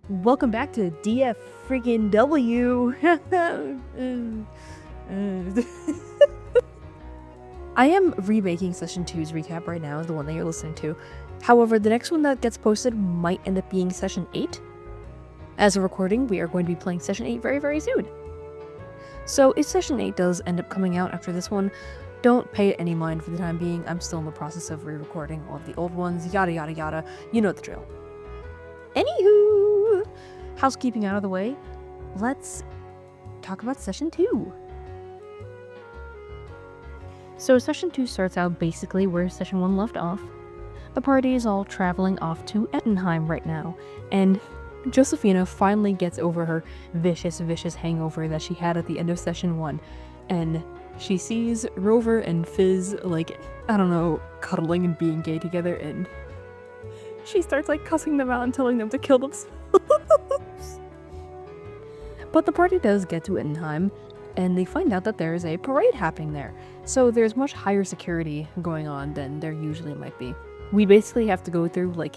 Welcome back to DF freaking W. I am remaking Session 2's recap right now, the one that you're listening to. However, the next one that gets posted might end up being Session 8. As of recording, we are going to be playing Session 8 very, very soon. So if Session 8 does end up coming out after this one, don't pay it any mind for the time being. I'm still in the process of re-recording all of the old ones, yada yada yada. You know the drill. Anywho, housekeeping out of the way, let's talk about Session 2. So Session 2 starts out basically where Session 1 left off. The party is all traveling off to Ettenheim right now, and Josephina finally gets over her vicious hangover that she had at the end of Session 1, and she sees Rover and Fizz, like, I don't know, cuddling and being gay together, and she starts, like, cussing them out and telling them to kill themselves. But the party does get to Ettenheim, and they find out that there is a parade happening there. So there's much higher security going on than there usually might be. We basically have to go through, like,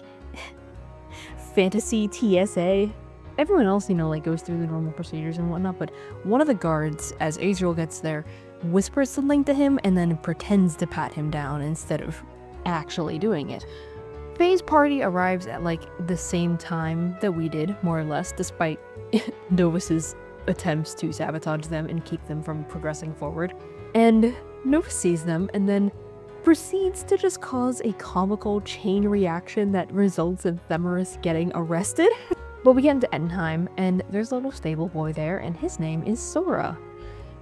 fantasy TSA. Everyone else, like, goes through the normal procedures and whatnot, but one of the guards, as Azrael gets there, whispers something to him and then pretends to pat him down instead of actually doing it. Faye's party arrives at, like, the same time that we did, more or less, despite Novis's attempts to sabotage them and keep them from progressing forward. And Novis sees them and then proceeds to just cause a comical chain reaction that results in Themerus getting arrested. But we get into Ettenheim, and there's a little stable boy there, and his name is Sora.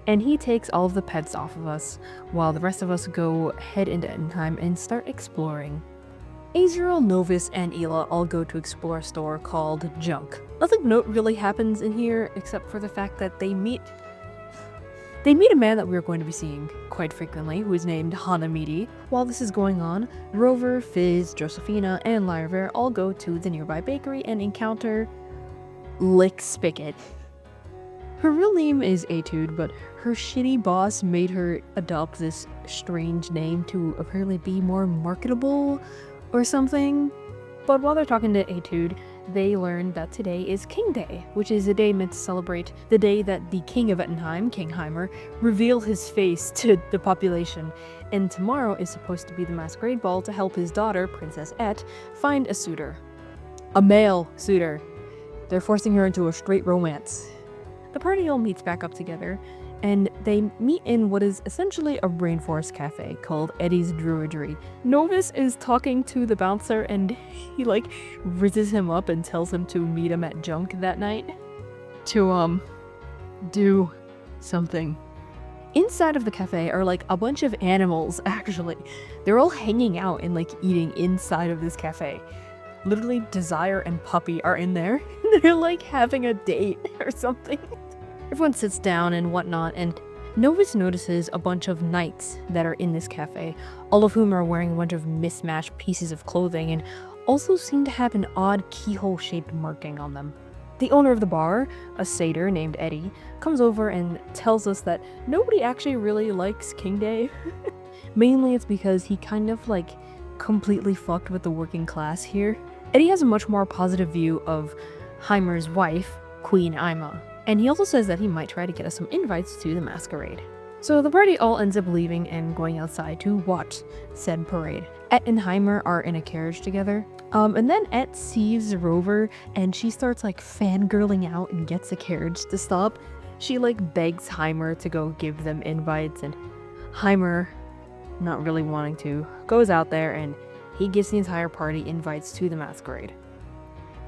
And he takes all of the pets off of us, while the rest of us go head into Ettenheim and start exploring. Azrael, Novis, and Ela all go to explore a store called Junk. Nothing note really happens in here, except for the fact that they meet a man that we're going to be seeing quite frequently, who is named Hanamidi. While this is going on, Rover, Fizz, Josephina, and Lyraver all go to the nearby bakery and encounter Lick Spigot. Her real name is Etude, but her shitty boss made her adopt this strange name to apparently be more marketable or something. But while they're talking to Etude, they learn that today is King Day, which is a day meant to celebrate the day that the King of Ettenheim, King Heimer, revealed his face to the population, and tomorrow is supposed to be the masquerade ball to help his daughter, Princess Et, find a suitor. A male suitor. They're forcing her into a straight romance. The party all meets back up together, and they meet in what is essentially a rainforest cafe called Eddie's Druidry. Novis is talking to the bouncer, and he, like, rizzes him up and tells him to meet him at Junk that night to, do something. Inside of the cafe are, like, a bunch of animals, actually. They're all hanging out and, like, eating inside of this cafe. Literally, Desire and Puppy are in there. They're, like, having a date or something. Everyone sits down and whatnot, and Novis notices a bunch of knights that are in this cafe, all of whom are wearing a bunch of mismatched pieces of clothing and also seem to have an odd keyhole-shaped marking on them. The owner of the bar, a satyr named Eddie, comes over and tells us that nobody actually really likes King Day. Mainly it's because he kind of, like, completely fucked with the working class here. Eddie has a much more positive view of Heimer's wife, Queen Ima. And he also says that he might try to get us some invites to the masquerade. So the party all ends up leaving and going outside to watch said parade. Et and Heimer are in a carriage together. And then Et sees Rover and she starts, like, fangirling out and gets the carriage to stop. She, like, begs Heimer to go give them invites, and Heimer, not really wanting to, goes out there and he gives the entire party invites to the masquerade.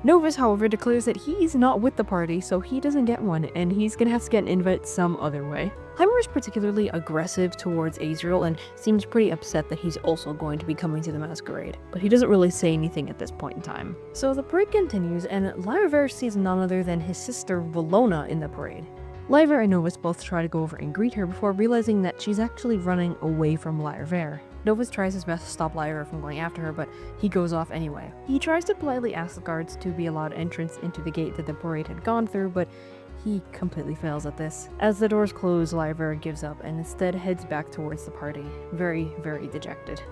Novis, however, declares that he's not with the party, so he doesn't get one, and he's gonna have to get an invite some other way. Heimer is particularly aggressive towards Azrael and seems pretty upset that he's also going to be coming to the masquerade, but he doesn't really say anything at this point in time. So the parade continues, and Lyraver sees none other than his sister Valona in the parade. Lyraver and Novis both try to go over and greet her before realizing that she's actually running away from Lyraver. Novis tries his best to stop Lyra from going after her, but he goes off anyway. He tries to politely ask the guards to be allowed entrance into the gate that the parade had gone through, but he completely fails at this. As the doors close, Lyra gives up and instead heads back towards the party, very, very dejected.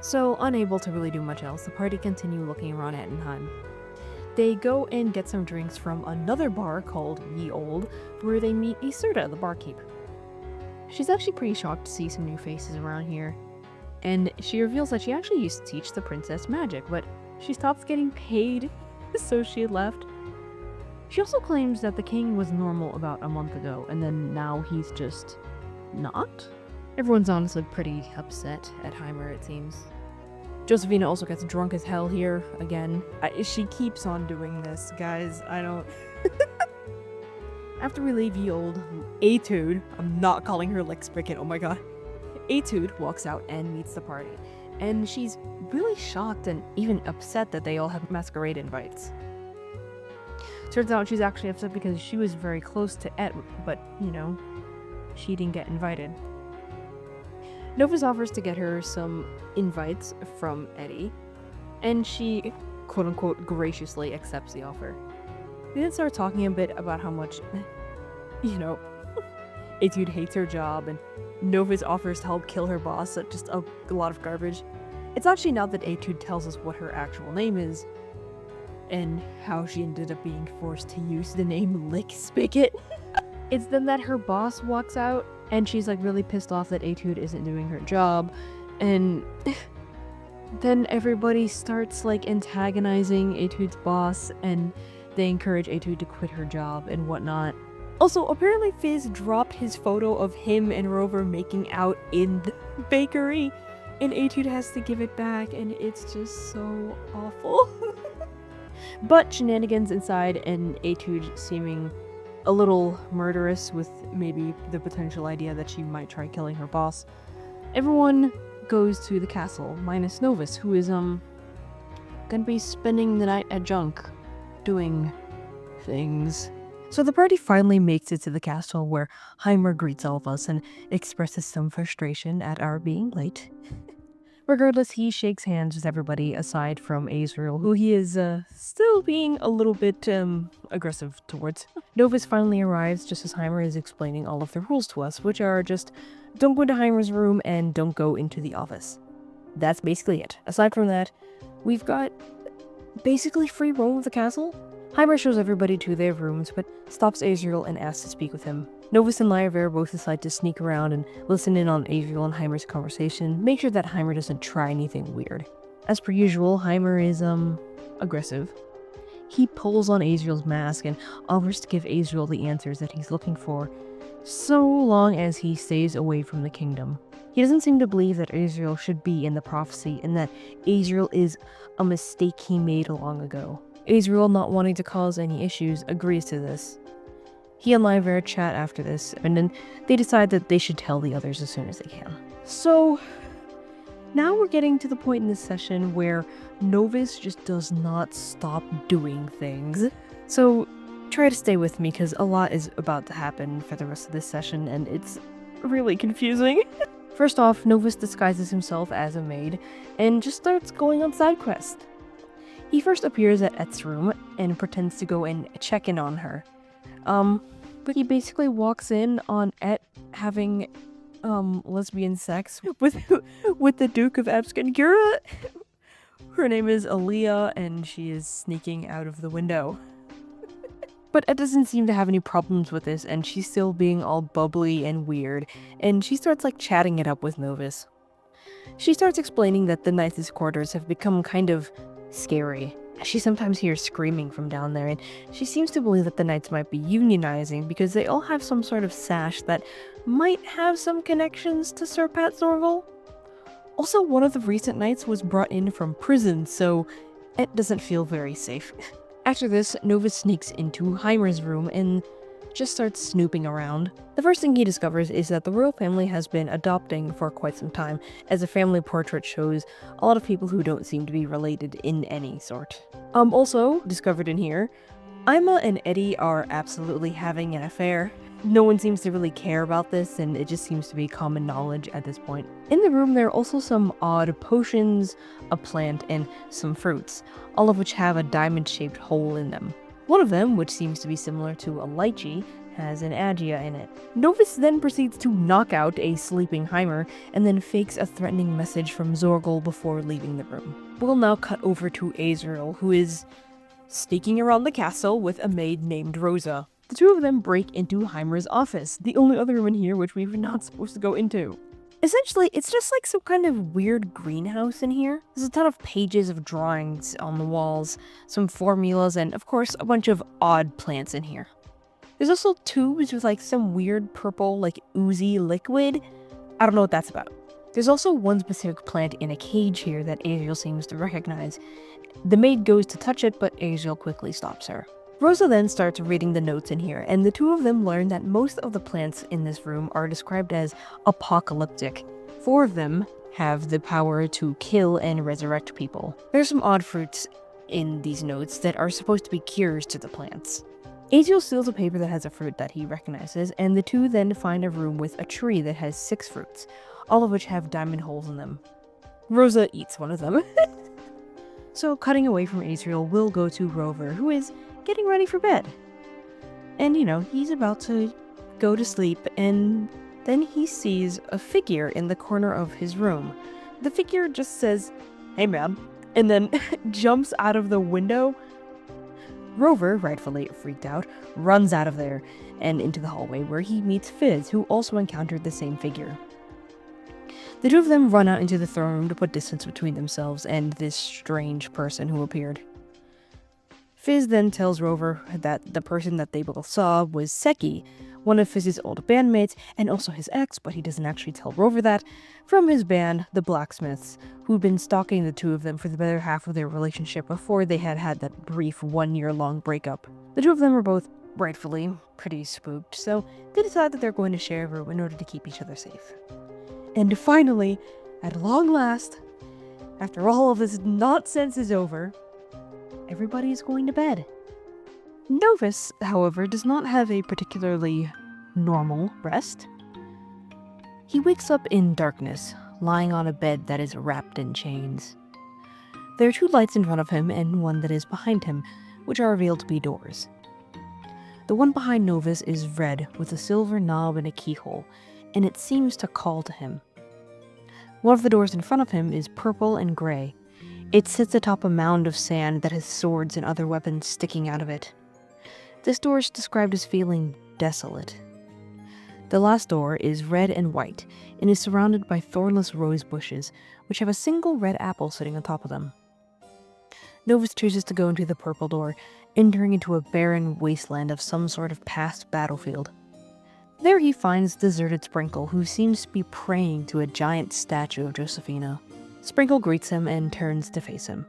So, unable to really do much else, the party continue looking around Ettenheim. They go and get some drinks from another bar called Ye Old, where they meet Iserta, the barkeep. She's actually pretty shocked to see some new faces around here, and she reveals that she actually used to teach the princess magic, but she stopped getting paid, so she had left. She also claims that the king was normal about a month ago, and then now he's just not? Everyone's honestly pretty upset at Heimer, it seems. Josephina also gets drunk as hell here, again. She keeps on doing this, guys. I don't... After we leave Ye Old, Etude, I'm not calling her Lick Spigot, oh my god. Etude walks out and meets the party, and she's really shocked and even upset that they all have masquerade invites. Turns out she's actually upset because she was very close to Et, but, you know, she didn't get invited. Novis offers to get her some invites from Eddie, and she, quote-unquote, graciously accepts the offer. They then start talking a bit about how much, you know, Etude hates her job, and Novis offers to help kill her boss, just a lot of garbage. It's actually not that Etude tells us what her actual name is, and how she ended up being forced to use the name Lick Spigot. It's then that her boss walks out, and she's like really pissed off that Etude isn't doing her job, and then everybody starts like antagonizing Etude's boss, and they encourage Etude to quit her job and whatnot. Also, apparently Fizz dropped his photo of him and Rover making out in the bakery, and Etude has to give it back, and it's just so awful. But shenanigans inside, and Etude seeming a little murderous with maybe the potential idea that she might try killing her boss. Everyone goes to the castle, minus Novis, who is gonna be spending the night at Junk, doing things. So the party finally makes it to the castle, where Heimer greets all of us and expresses some frustration at our being late. Regardless, he shakes hands with everybody aside from Azrael, who he is still being a little bit aggressive towards. Novis finally arrives just as Heimer is explaining all of the rules to us, which are just don't go into Heimer's room and don't go into the office. That's basically it. Aside from that, we've got basically free roam of the castle. Heimer shows everybody to their rooms, but stops Azrael and asks to speak with him. Novis and Lyraver both decide to sneak around and listen in on Azrael and Heimer's conversation, make sure that Heimer doesn't try anything weird. As per usual, Heimer is, aggressive. He pulls on Azrael's mask and offers to give Azrael the answers that he's looking for, so long as he stays away from the kingdom. He doesn't seem to believe that Azrael should be in the prophecy, and that Azrael is a mistake he made long ago. Azrael, not wanting to cause any issues, agrees to this. He and Lyraver chat after this, and then they decide that they should tell the others as soon as they can. So, now we're getting to the point in this session where Novis just does not stop doing things. So, try to stay with me, because a lot is about to happen for the rest of this session, and it's really confusing. First off, Novis disguises himself as a maid, and just starts going on side quests. He first appears at Et's room, and pretends to go and check in on her. But he basically walks in on Et having, lesbian sex with the Duke of Abscondura. Her name is Aaliyah, and she is sneaking out of the window. But Et doesn't seem to have any problems with this, and she's still being all bubbly and weird, and she starts like chatting it up with Novis. She starts explaining that the Knights' quarters have become kind of scary. She sometimes hears screaming from down there, and she seems to believe that the Knights might be unionizing because they all have some sort of sash that might have some connections to Sir Pat Zorval. Also, one of the recent Knights was brought in from prison, so it doesn't feel very safe. After this, Novis sneaks into Heimer's room and just starts snooping around. The first thing he discovers is that the royal family has been adopting for quite some time, as a family portrait shows a lot of people who don't seem to be related in any sort. Also, discovered in here, Ima and Eddie are absolutely having an affair. No one seems to really care about this, and it just seems to be common knowledge at this point. In the room, there are also some odd potions, a plant, and some fruits, all of which have a diamond-shaped hole in them. One of them, which seems to be similar to a lychee, has an agia in it. Novis then proceeds to knock out a sleeping Heimer, and then fakes a threatening message from Zorgal before leaving the room. We'll now cut over to Azrael, who is sneaking around the castle with a maid named Rosa. The two of them break into Heimer's office, the only other room in here which we're not supposed to go into. Essentially, it's just like some kind of weird greenhouse in here. There's a ton of pages of drawings on the walls, some formulas, and of course, a bunch of odd plants in here. There's also tubes with like some weird purple, like oozy liquid. I don't know what that's about. There's also one specific plant in a cage here that Azriel seems to recognize. The maid goes to touch it, but Azriel quickly stops her. Rosa then starts reading the notes in here, and the two of them learn that most of the plants in this room are described as apocalyptic. 4 of them have the power to kill and resurrect people. There's some odd fruits in these notes that are supposed to be cures to the plants. Azriel steals a paper that has a fruit that he recognizes, and the two then find a room with a tree that has 6 fruits, all of which have diamond holes in them. Rosa eats one of them. So, cutting away from Azriel, we'll go to Rover, who is getting ready for bed. And, he's about to go to sleep, and then he sees a figure in the corner of his room. The figure just says, "Hey man," and then jumps out of the window. Rover, rightfully freaked out, runs out of there and into the hallway where he meets Fizz, who also encountered the same figure. The two of them run out into the throne room to put distance between themselves and this strange person who appeared. Fizz then tells Rover that the person that they both saw was Sekai, one of Fizz's old bandmates and also his ex, but he doesn't actually tell Rover that, from his band, the Blacksmiths, who'd been stalking the two of them for the better half of their relationship before they had had that brief 1-year-long breakup. The two of them are both rightfully pretty spooked, so they decide that they're going to share a room in order to keep each other safe. And finally, at long last, after all of this nonsense is over, everybody is going to bed. Novis, however, does not have a particularly normal rest. He wakes up in darkness, lying on a bed that is wrapped in chains. There are 2 lights in front of him and one that is behind him, which are revealed to be doors. The one behind Novis is red, with a silver knob and a keyhole, and it seems to call to him. One of the doors in front of him is purple and gray. It sits atop a mound of sand that has swords and other weapons sticking out of it. This door is described as feeling desolate. The last door is red and white, and is surrounded by thornless rose bushes, which have a single red apple sitting on top of them. Novis chooses to go into the purple door, entering into a barren wasteland of some sort of past battlefield. There he finds deserted Sprinkle, who seems to be praying to a giant statue of Josephina. Sprinkle greets him and turns to face him.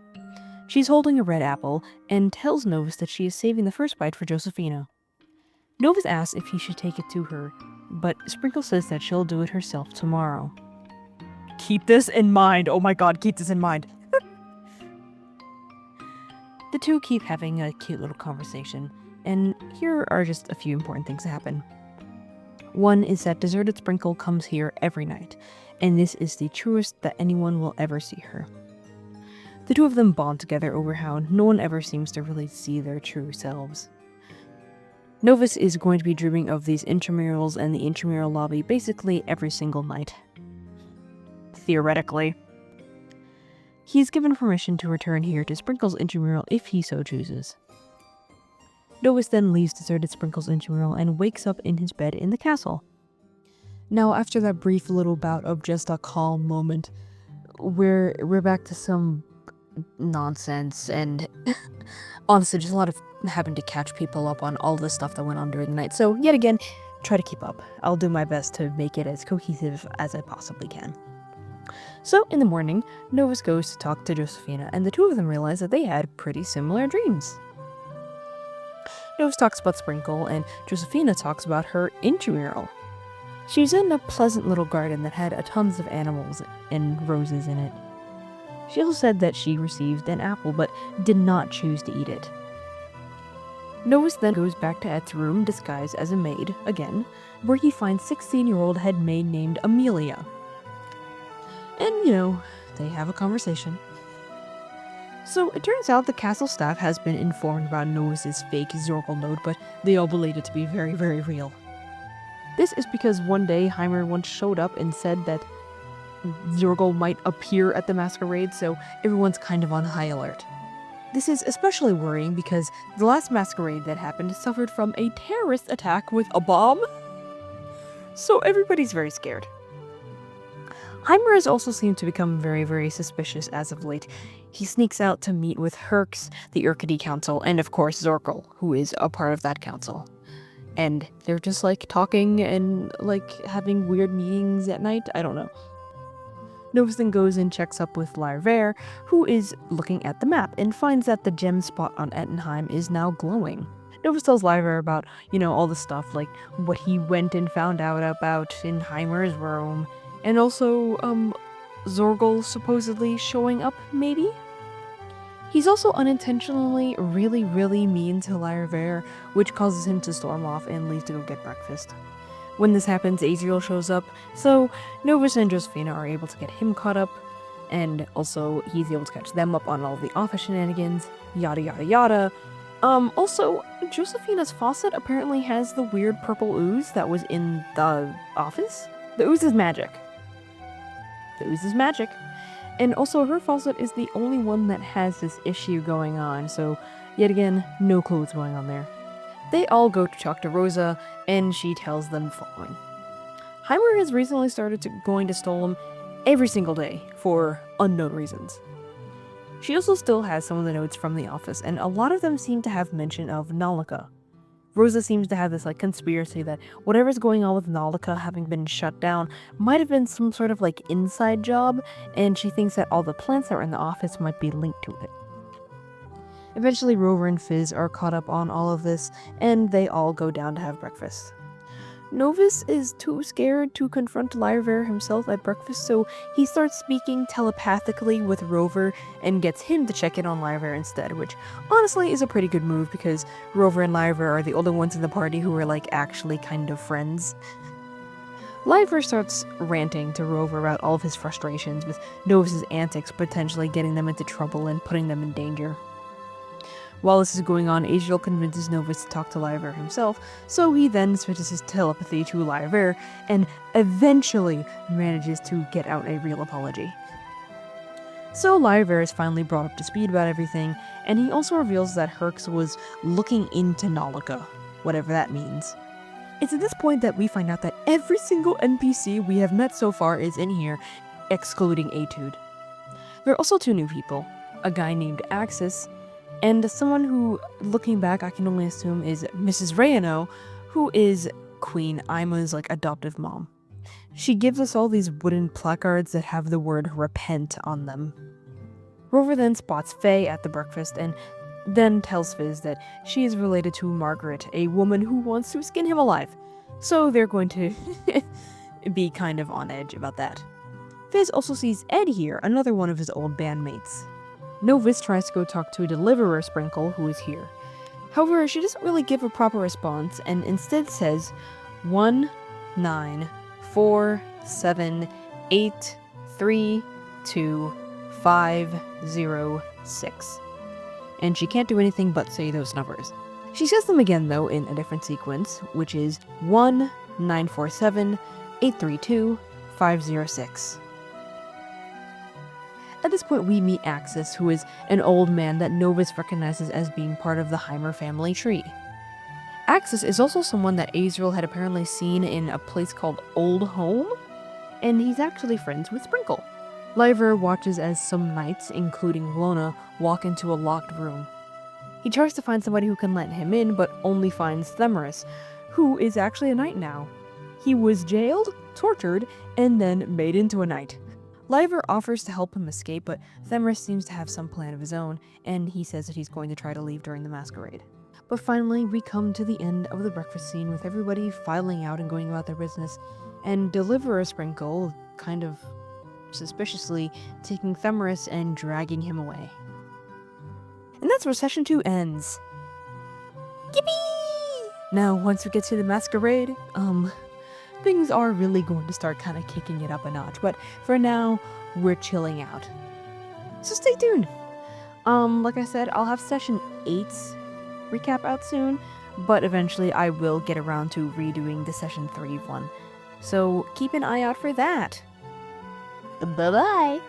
She's holding a red apple and tells Novis that she is saving the first bite for Josephina. Novis asks if he should take it to her, but Sprinkle says that she'll do it herself tomorrow. Keep this in mind. Oh my god, keep this in mind. The two keep having a cute little conversation, and here are just a few important things that happen. One is that deserted Sprinkle comes here every night, and this is the truest that anyone will ever see her. The two of them bond together over how no one ever seems to really see their true selves. Novis is going to be dreaming of these intramurals and the intramural lobby basically every single night. Theoretically. He's given permission to return here to Sprinkle's intramural if he so chooses. Novis then leaves deserted Sprinkle's intramural and wakes up in his bed in the castle. Now, after that brief little bout of just a calm moment, we're back to some nonsense and honestly just a lot of having to catch people up on all the stuff that went on during the night. So yet again, try to keep up. I'll do my best to make it as cohesive as I possibly can. So in the morning, Novis goes to talk to Josephina, and the two of them realize that they had pretty similar dreams. Novis talks about Sprinkle, and Josephina talks about her intramural. She was in a pleasant little garden that had tons of animals and roses in it. She also said that she received an apple, but did not choose to eat it. Novis then goes back to Et's room disguised as a maid, again, where he finds 16-year-old head maid named Amelia. And, they have a conversation. So, it turns out the castle staff has been informed about Novis's fake Zorgal node, but they all believe it to be very, very real. This is because one day Heimer once showed up and said that Zorgal might appear at the masquerade, so everyone's kind of on high alert. This is especially worrying because the last masquerade that happened suffered from a terrorist attack with a bomb. So everybody's very scared. Heimer has also seemed to become very, very suspicious as of late. He sneaks out to meet with Herx, the Urkady Council, and of course Zorkel, who is a part of that council. And they're just like talking and like having weird meetings at night. I don't know. Novis then goes and checks up with Lyra, who is looking at the map and finds that the gem spot on Ettenheim is now glowing. Novis tells Lyra about, all the stuff, like what he went and found out about in Heimer's room, and also, Zorgel supposedly showing up, maybe? He's also unintentionally really, really mean to Lyra, which causes him to storm off and leave to go get breakfast. When this happens, Azriel shows up, so Novis and Josephina are able to get him caught up, and also he's able to catch them up on all the office shenanigans, yada yada yada. Also, Josephina's faucet apparently has the weird purple ooze that was in the office. The ooze is magic. And also her faucet is the only one that has this issue going on, so yet again, no clue what's going on there. They all go to talk to Rosa, and she tells them the following. Heimer has recently started going to Stolum every single day, for unknown reasons. She also still has some of the notes from the office, and a lot of them seem to have mention of Nalika. Rosa seems to have this conspiracy that whatever's going on with Nalika having been shut down might have been some sort of inside job, and she thinks that all the plants that are in the office might be linked to it. Eventually, Rover and Fizz are caught up on all of this, and they all go down to have breakfast. Novis is too scared to confront Lyra himself at breakfast, so he starts speaking telepathically with Rover and gets him to check in on Lyra instead, which honestly is a pretty good move because Rover and Lyra are the only ones in the party who are actually kind of friends. Lyra starts ranting to Rover about all of his frustrations with Novis's antics potentially getting them into trouble and putting them in danger. While this is going on, Azriel convinces Novis to talk to Lyra himself, so he then switches his telepathy to Lyra and eventually manages to get out a real apology. So Lyra is finally brought up to speed about everything, and he also reveals that Herx was looking into Nalika, whatever that means. It's at this point that we find out that every single NPC we have met so far is in here, excluding Etude. There are also two new people, a guy named Axis, and someone who, looking back, I can only assume is Mrs. Rayano, who is Queen Aima's adoptive mom. She gives us all these wooden placards that have the word repent on them. Rover then spots Faye at the breakfast and then tells Fizz that she is related to Margaret, a woman who wants to skin him alive. So they're going to be kind of on edge about that. Fizz also sees Ed here, another one of his old bandmates. Novis tries to go talk to Deliverer Sprinkle, who is here. However, she doesn't really give a proper response and instead says 19447832506. And she can't do anything but say those numbers. She says them again though in a different sequence, which is 19478322506. At this point, we meet Axis, who is an old man that Novis recognizes as being part of the Heimer family tree. Axis is also someone that Azriel had apparently seen in a place called Old Home, and he's actually friends with Sprinkle. Lyra watches as some knights, including Lona, walk into a locked room. He tries to find somebody who can let him in, but only finds Themerus, who is actually a knight now. He was jailed, tortured, and then made into a knight. Lyra offers to help him escape, but Themerus seems to have some plan of his own, and he says that he's going to try to leave during the masquerade. But finally, we come to the end of the breakfast scene with everybody filing out and going about their business, and Deliverer Sprinkle, kind of suspiciously, taking Themerus and dragging him away. And that's where session 2 ends. Yippee! Now, once we get to the masquerade, things are really going to start kind of kicking it up a notch, but for now, we're chilling out. So stay tuned. Like I said, I'll have session 8's recap out soon, but eventually I will get around to redoing the session 3 one. So keep an eye out for that. Bye-bye!